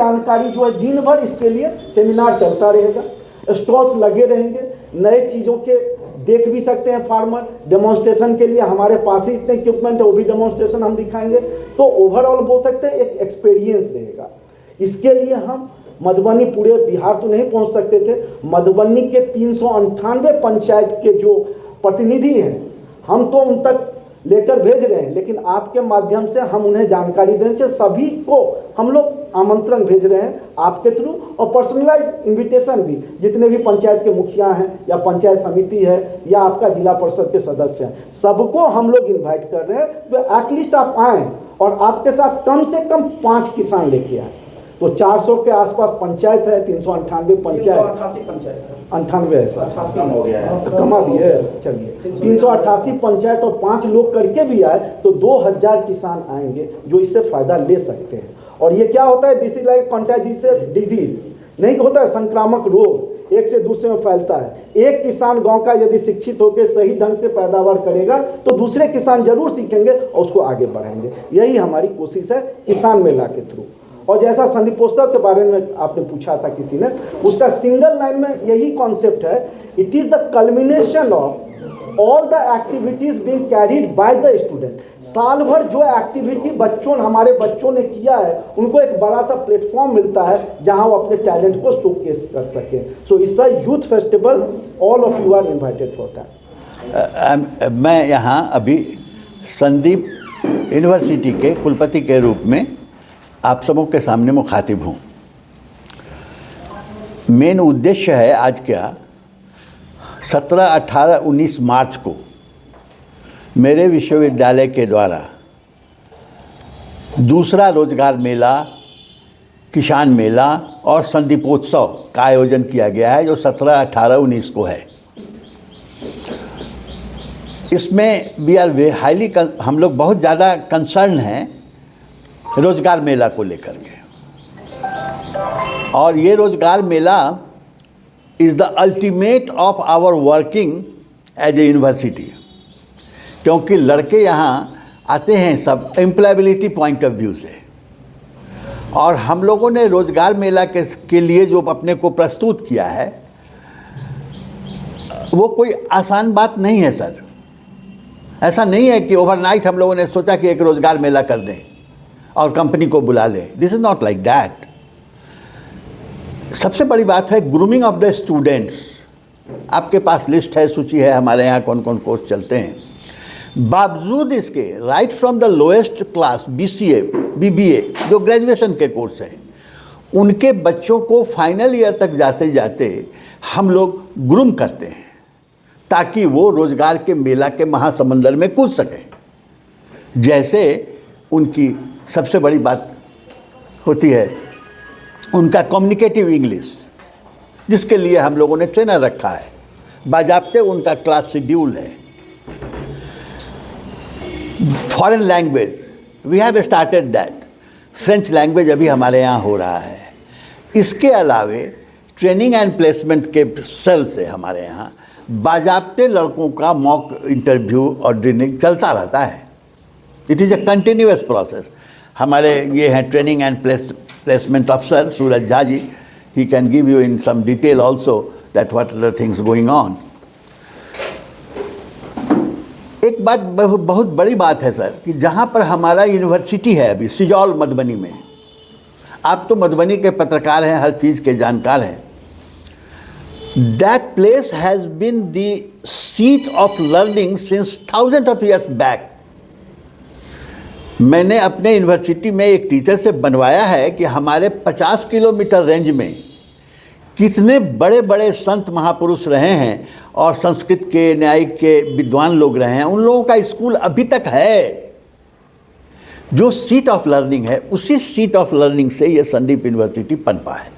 जानकारी जो है दिन भर इसके लिए सेमिनार चलता रहेगा, स्टॉल्स लगे रहेंगे, नए चीज़ों के देख भी सकते हैं फार्मर, डेमोन्स्ट्रेशन के लिए हमारे पास ही इतने इक्विपमेंट है, वो भी डेमोन्स्ट्रेशन हम दिखाएंगे। तो ओवरऑल बोल सकते हैं एक एक्सपीरियंस रहेगा। इसके लिए हम मधुबनी, पूरे बिहार तो नहीं पहुंच सकते थे, मधुबनी के 398 पंचायत के जो प्रतिनिधि हैं हम तो उन तक लेटर भेज रहे हैं, लेकिन आपके माध्यम से हम उन्हें जानकारी देने चाहिए। सभी को हम लोग आमंत्रण भेज रहे हैं आपके थ्रू, और पर्सनलाइज इनविटेशन भी, जितने भी पंचायत के मुखिया हैं या पंचायत समिति है या आपका जिला परिषद के सदस्य हैं, सबको हम लोग इन्वाइट कर रहे हैं। तो एटलीस्ट आप आएँ और आपके साथ कम से कम 5 किसान लेके आए। तो 400 के आसपास पंचायत है, 398 पंचायत, 98 है सर, कमा भी है, चलिए 388 पंचायत और 5 लोग करके भी आए तो 2000 किसान आएंगे जो इससे फायदा ले सकते हैं। और ये क्या होता है, this is like contagious disease, नहीं होता है संक्रामक रोग, एक से दूसरे में फैलता है। एक किसान गांव का यदि शिक्षित होकर सही ढंग से पैदावार करेगा तो दूसरे किसान जरूर सीखेंगे और उसको आगे बढ़ाएंगे। यही हमारी कोशिश है किसान मेला के थ्रू। और जैसा संदीपोत्सव के बारे में आपने पूछा था किसी ने, उसका सिंगल लाइन में यही कॉन्सेप्ट है, it is the culmination of all the activities being carried by the student. साल भर जो एक्टिविटी हमारे बच्चों ने किया है, उनको एक बड़ा सा प्लेटफॉर्म मिलता है जहां वो अपने टैलेंट को शोकेस कर सके। So it's a youth festival, all of you are invited for that. मैं यहाँ अभी संदीप यूनिवर्सिटी के कुलपति के रूप में आप सबों के सामने मुखातिब हूँ। मेन उद्देश्य है आज क्या, 17, 18, 19 मार्च को मेरे विश्वविद्यालय के द्वारा दूसरा रोजगार मेला, किसान मेला और संदीपोत्सव का आयोजन किया गया है, जो 17, 18, 19 को है। इसमें वी आर हाईली, हम लोग बहुत ज़्यादा कंसर्न हैं रोजगार मेला को लेकर के। और ये rozgar mela is the ultimate of our working as a university, क्योंकि लड़के यहाँ आते हैं सब एम्प्लॉयबिलिटी पॉइंट ऑफ व्यू से। और हम लोगों ने रोजगार मेला के लिए जो अपने को प्रस्तुत किया है, वो कोई आसान बात नहीं है सर। ऐसा नहीं है कि ओवरनाइट हम लोगों ने सोचा कि एक रोजगार मेला कर दें और कंपनी को बुला ले। This is not like that. सबसे बड़ी बात है ग्रूमिंग ऑफ द स्टूडेंट्स। आपके पास लिस्ट है, सूची है हमारे यहाँ कौन कौन कोर्स चलते हैं। बावजूद इसके right from the lowest class BCA, BBA जो ग्रेजुएशन के कोर्स हैं, उनके बच्चों को फाइनल ईयर तक जाते जाते हम लोग ग्रूम करते हैं ताकि वो रोजगार के मेला के महासमुंदर में कूद सकें। जैसे उनकी सबसे बड़ी बात होती है उनका कम्युनिकेटिव इंग्लिश, जिसके लिए हम लोगों ने ट्रेनर रखा है, बाजाप्ते उनका क्लास शेड्यूल है। Foreign language we have started that, French language अभी हमारे यहाँ हो रहा है। इसके अलावे ट्रेनिंग एंड प्लेसमेंट के सेल से हमारे यहाँ बाजाप्ते लड़कों का मॉक इंटरव्यू और ड्रिलिंग चलता रहता है। It is a continuous process. हमारे ये हैं ट्रेनिंग एंड प्लेसमेंट अफसर Suraj Jha ji, he can give you in some detail also that what are the things going on. एक बात बहुत बड़ी बात है सर कि जहाँ पर हमारा यूनिवर्सिटी है अभी सिजौल मधुबनी में, आप तो मधुबनी के पत्रकार हैं, हर चीज़ के जानकार हैं, that place has been the seat of learning since thousand of years back. मैंने अपने यूनिवर्सिटी में एक टीचर से बनवाया है कि हमारे 50 किलोमीटर रेंज में कितने बड़े बड़े संत महापुरुष रहे हैं और संस्कृत के, न्यायिक के विद्वान लोग रहे हैं, उन लोगों का स्कूल अभी तक है। जो सीट ऑफ लर्निंग है, उसी सीट ऑफ लर्निंग से ये संदीप यूनिवर्सिटी पनपा है।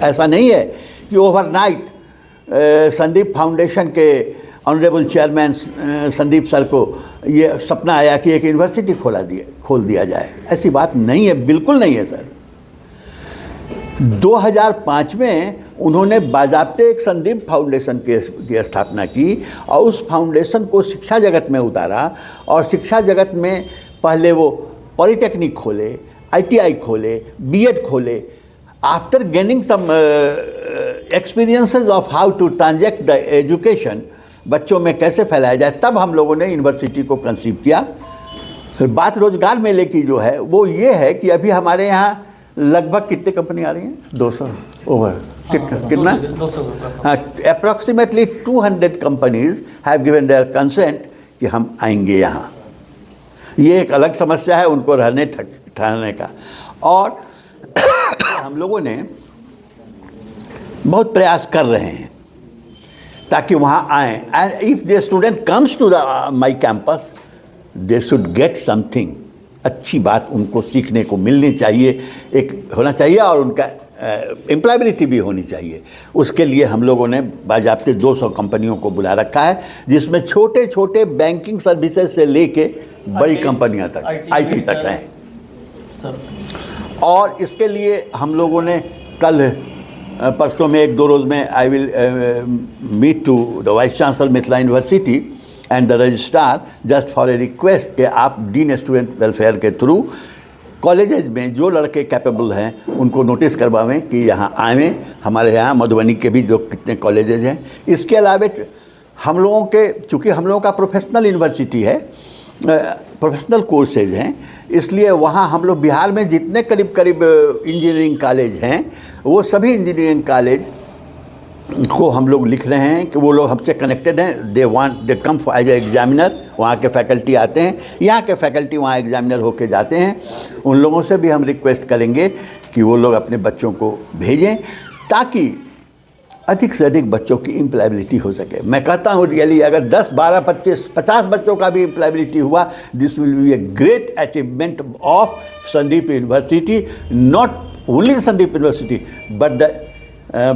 ऐसा नहीं है कि ओवरनाइट संदीप फाउंडेशन के ऑनरेबल चेयरमैन संदीप सर को ये सपना आया कि एक यूनिवर्सिटी खोल दिया जाए। ऐसी बात नहीं है, बिल्कुल नहीं है सर। 2005 में उन्होंने बाज़ाब्ते एक संदीप फाउंडेशन की स्थापना की और उस फाउंडेशन को शिक्षा जगत में उतारा और शिक्षा जगत में पहले वो पॉलिटेक्निक खोले, ITI खोले, B.Ed खोले, after gaining some experiences of how to transact the education, बच्चों में कैसे फैलाया जाए, तब हम लोगों ने यूनिवर्सिटी को कंसीव किया। फिर बात रोजगार मेले की जो है वो ये है कि अभी हमारे यहाँ लगभग कितने कंपनी आ रही हैं? 200 ओवर, कितना? Approximately 200 companies have given their consent कि हम आएंगे यहाँ। ये एक अलग समस्या है उनको रहने ठहरने का, और हम लोगों ने बहुत प्रयास कर रहे हैं ताकि वहाँ आएँ। And if the student comes to the my campus they should get something, अच्छी बात उनको सीखने को मिलनी चाहिए, एक होना चाहिए, और उनका एम्प्लॉयबिलिटी भी होनी चाहिए। उसके लिए हम लोगों ने बाज़ाब्ते 200 कंपनियों को बुला रखा है, जिसमें छोटे छोटे बैंकिंग सर्विसेज से लेके बड़ी कंपनियां तक, IT तक हैं। और इसके लिए हम लोगों ने कल परसों में 1-2 रोज़ में I will meet to the vice chancellor Mithila university and the registrar just for a request कि आप डीन स्टूडेंट वेलफेयर के थ्रू कॉलेजेस में जो लड़के कैपेबल हैं उनको नोटिस करवाएं कि यहाँ आएँ। हमारे यहाँ मधुबनी के भी जो कितने कॉलेजेस हैं, इसके अलावा हम लोगों के, चूँकि हम लोगों का प्रोफेशनल यूनिवर्सिटी है, प्रोफेशनल कोर्सेज हैं, इसलिए वहाँ हम लोग बिहार में जितने करीब करीब इंजीनियरिंग कॉलेज हैं वो सभी इंजीनियरिंग कॉलेज को हम लोग लिख रहे हैं कि वो लोग हमसे कनेक्टेड हैं। दे कम एज ए एग्जामिनर, वहाँ के फैकल्टी आते हैं, यहाँ के फैकल्टी वहाँ एग्जामिनर होके जाते हैं। उन लोगों से भी हम रिक्वेस्ट करेंगे कि वो लोग अपने बच्चों को भेजें ताकि अधिक से अधिक बच्चों की एम्प्लॉयबिलिटी हो सके। मैं कहता हूँ रियली अगर 10, 12, 25, 50 बच्चों का भी एम्प्लॉयबिलिटी हुआ, this will be a great achievement of Sandeep university, not only Sandeep university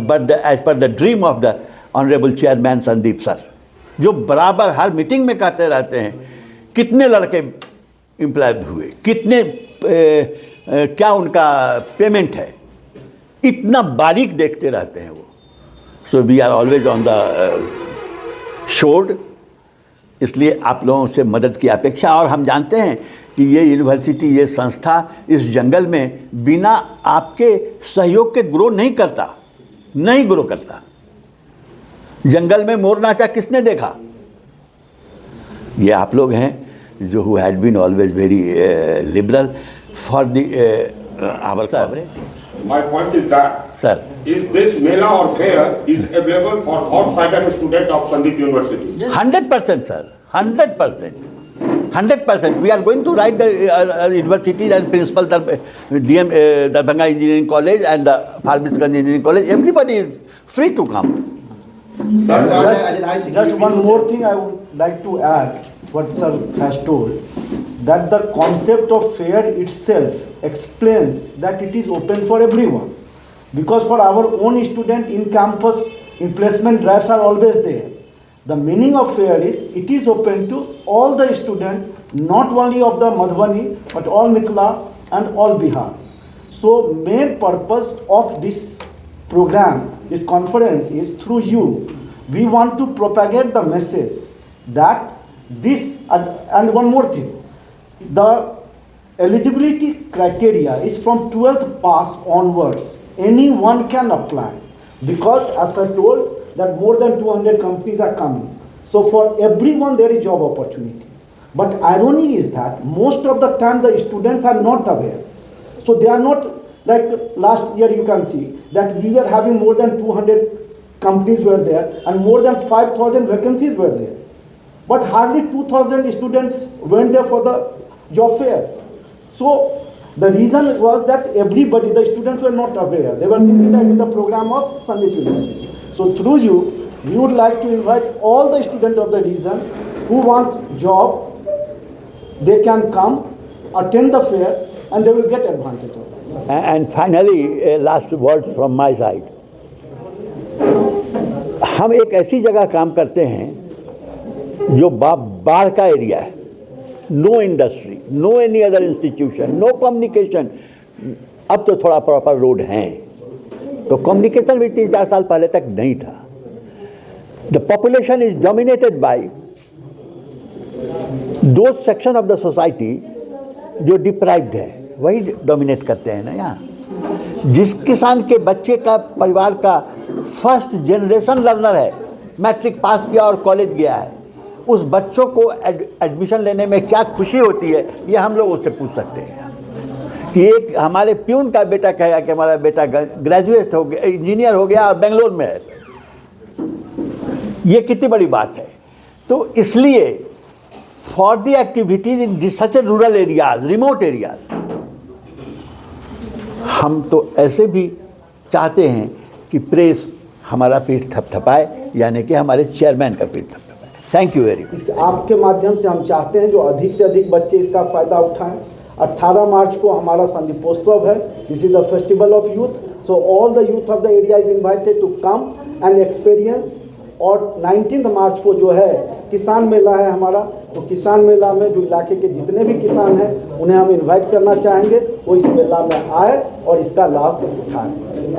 but as per the dream of the honorable chairman Sandeep sir, जो बराबर हर मीटिंग में कहते रहते हैं कितने लड़के एम्प्लॉय हुए, कितने क्या उनका पेमेंट है, इतना बारीक देखते रहते हैं वो। So we are always on the shored, इसलिए आप लोगों से मदद की अपेक्षा। और हम जानते हैं कि ये यूनिवर्सिटी, ये संस्था इस जंगल में बिना आपके सहयोग के ग्रो नहीं करता, नहीं ग्रो करता। जंगल में मोर नाचा किसने देखा? ये आप लोग हैं जो who had been always very liberal for the our sir. My point is that, sir, is this Mela or fair is available for outsider student of Sandeep University? 100% sir, 100%. 100%. We are going to write the universities and principal DM Darbhanga Engineering College and the Farbisganj Engineering College. Everybody is free to come. Just one more thing I would like to add, what sir has told, that the concept of fair itself explains that it is open for everyone. Because for our own student in campus, in placement drives are always there. The meaning of fair is it is open to all the students, not only of the Madhubani, but all Mithila and all Bihar. So main purpose of this program, this conference is through you. We want to propagate the message that this, and one more thing, the eligibility criteria is from 12th pass onwards. Anyone can apply because as I told that more than 200 companies are coming. So for everyone there is job opportunity. But irony is that most of the time the students are not aware. So they are not, like last year you can see that we were having more than 200 companies were there and more than 5,000 vacancies were there. But hardly 2,000 students went there for the job fair. So the reason was that everybody, the students were not aware. They were thinking that it is the program of Sandeep University. So through you, we would like to invite all the students of the region who want job. They can come, attend the fair, and they will get advantage of it. And finally, last words from my side. हम एक ऐसी जगह काम करते हैं जो बाढ़ का एरिया है. No industry, no any other institution, no communication. अब तो थोड़ा प्रॉपर रोड हैं, तो कम्युनिकेशन भी 3-4 साल पहले तक नहीं था. The population is dominated by दो सेक्शन ऑफ द सोसाइटी जो डिप्राइव्ड है. वही डोमिनेट करते हैं ना यहाँ। जिस किसान के बच्चे का परिवार का फर्स्ट जनरेशन लर्नर है, मैट्रिक पास किया और कॉलेज गया है, उस बच्चों को एडमिशन लेने में क्या खुशी होती है, ये हम लोग उससे पूछ सकते हैं। कि एक हमारे प्यून का बेटा कहेगा कि हमारा बेटा ग्रेजुएट हो गया, इंजीनियर हो गया और बेंगलोर में है, ये कितनी बड़ी बात है। तो इसलिए for the activities in this such A rural areas, remote areas, हम तो ऐसे भी चाहते हैं कि प्रेस हमारा पीठ थपथपाए, यानी कि हमारे चेयरमैन का पीठ थपथपाए। Thank you very much. इस आपके माध्यम से हम चाहते हैं जो अधिक से अधिक बच्चे इसका फ़ायदा उठाएं। 18 मार्च को हमारा संदीपोत्सव है, this is the festival of youth, so all the youth of the area is invited to come and experience. और 19 मार्च को जो है किसान मेला है हमारा, तो किसान मेला में जो इलाके के जितने भी किसान हैं उन्हें हम इनवाइट करना चाहेंगे, वो इस मेला में आए और इसका लाभ उठाएं।